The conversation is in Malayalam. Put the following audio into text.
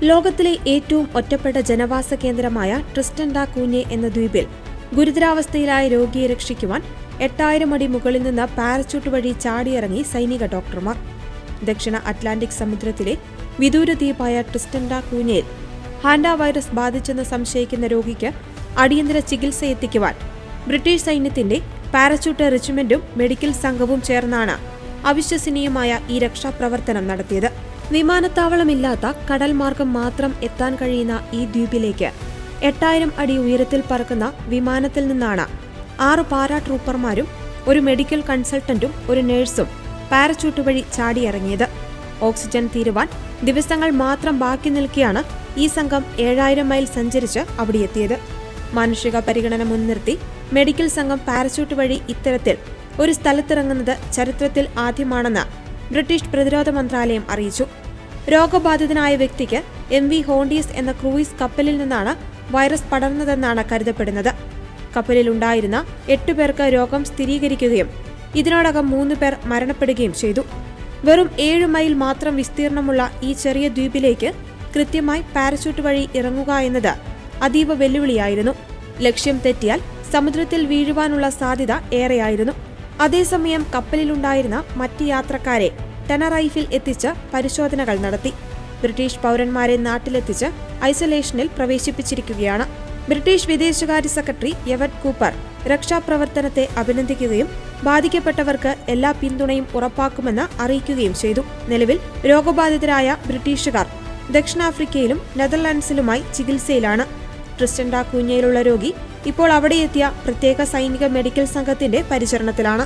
ലോകത്തിലെ ഏറ്റവും ഒറ്റപ്പെട്ട ജനവാസ കേന്ദ്രമായ ട്രിസ്റ്റൻ ഡാ കൂഞ്ഞെ എന്ന ദ്വീപിൽ ഗുരുതരാവസ്ഥയിലായ രോഗിയെ രക്ഷിക്കുവാൻ 8000 അടി മുകളിൽ നിന്ന് പാരച്യൂട്ട് വഴി ചാടിയിറങ്ങി സൈനിക ഡോക്ടർമാർ. ദക്ഷിണ അറ്റ്ലാന്റിക് സമുദ്രത്തിലെ വിദൂര ദ്വീപായ ട്രിസ്റ്റൻ ഡാ കൂഞ്ഞയിൽ ഹാൻഡ വൈറസ് ബാധിച്ചെന്ന് സംശയിക്കുന്ന രോഗിക്ക് അടിയന്തര ചികിത്സയെത്തിക്കുവാൻ ബ്രിട്ടീഷ് സൈന്യത്തിന്റെ പാരച്യൂട്ട് റെജിമെന്റും മെഡിക്കൽ സംഘവും ചേർന്നാണ് അവിശ്വസനീയമായ ഈ രക്ഷാപ്രവർത്തനം നടത്തിയത്. വിമാനത്താവളമില്ലാത്ത കടൽ മാർഗം മാത്രം എത്താൻ കഴിയുന്ന ഈ ദ്വീപിലേക്ക് 8000 അടി ഉയരത്തിൽ പറക്കുന്ന വിമാനത്തിൽ നിന്നാണ് 6 പാരാ ട്രൂപ്പർമാരും ഒരു മെഡിക്കൽ കൺസൾട്ടന്റും ഒരു നഴ്സും പാരച്യൂട്ട് വഴി ചാടിയിറങ്ങിയത്. ഓക്സിജൻ തീരുവാൻ ദിവസങ്ങൾ മാത്രം ബാക്കി നിൽക്കെയാണ് ഈ സംഘം 7000 മൈൽ സഞ്ചരിച്ച് അവിടെയെത്തിയത്. മാനുഷിക പരിഗണന മുൻനിർത്തി മെഡിക്കൽ സംഘം പാരച്യൂട്ട് വഴി ഇത്തരത്തിൽ ഒരു സ്ഥലത്തിറങ്ങുന്നത് ചരിത്രത്തിൽ ആദ്യമാണെന്ന് ബ്രിട്ടീഷ് പ്രതിരോധ മന്ത്രാലയം അറിയിച്ചു. രോഗബാധിതനായ വ്യക്തിക്ക് MV ഹോണ്ടീസ് എന്ന ക്രൂയിസ് കപ്പലിൽ നിന്നാണ് വൈറസ് പടർന്നതെന്നാണ് കരുതപ്പെടുന്നത്. കപ്പലിലുണ്ടായിരുന്ന 8 പേർക്ക് രോഗം സ്ഥിരീകരിക്കുകയും ഇതിനോടകം 3 പേർ മരണപ്പെടുകയും ചെയ്തു. വെറും 7 മൈൽ മാത്രം വിസ്തീർണമുള്ള ഈ ചെറിയ ദ്വീപിലേക്ക് കൃത്യമായി പാരച്യൂട്ട് വഴി ഇറങ്ങുക എന്നത് അതീവ വെല്ലുവിളിയായിരുന്നു. ലക്ഷ്യം തെറ്റിയാൽ സമുദ്രത്തിൽ വീഴുവാനുള്ള സാധ്യത ഏറെയായിരുന്നു. അതേസമയം കപ്പലിലുണ്ടായിരുന്ന മറ്റ് യാത്രക്കാരെ ടെനറൈഫിൽ എത്തിച്ച് പരിശോധനകൾ നടത്തി. ബ്രിട്ടീഷ് പൗരന്മാരെ നാട്ടിലെത്തിച്ച് ഐസൊലേഷനിൽ പ്രവേശിപ്പിച്ചിരിക്കുകയാണ്. ബ്രിട്ടീഷ് വിദേശകാര്യ സെക്രട്ടറി എവറ്റ് കൂപ്പർ രക്ഷാപ്രവർത്തനത്തെ അഭിനന്ദിക്കുകയും ബാധിക്കപ്പെട്ടവർക്ക് എല്ലാ പിന്തുണയും ഉറപ്പാക്കുമെന്ന് അറിയിക്കുകയും ചെയ്തു. നിലവിൽ രോഗബാധിതരായ ബ്രിട്ടീഷുകാർ ദക്ഷിണാഫ്രിക്കയിലും നെതർലാൻഡ്സിലുമായി ചികിത്സയിലാണ്. ട്രിസ്റ്റൻ ഡാ കൂഞ്ഞയിലുള്ള രോഗി ഇപ്പോൾ അവിടെയെത്തിയ പ്രത്യേക സൈനിക മെഡിക്കൽ സംഘത്തിന്റെ പരിചരണത്തിലാണ്.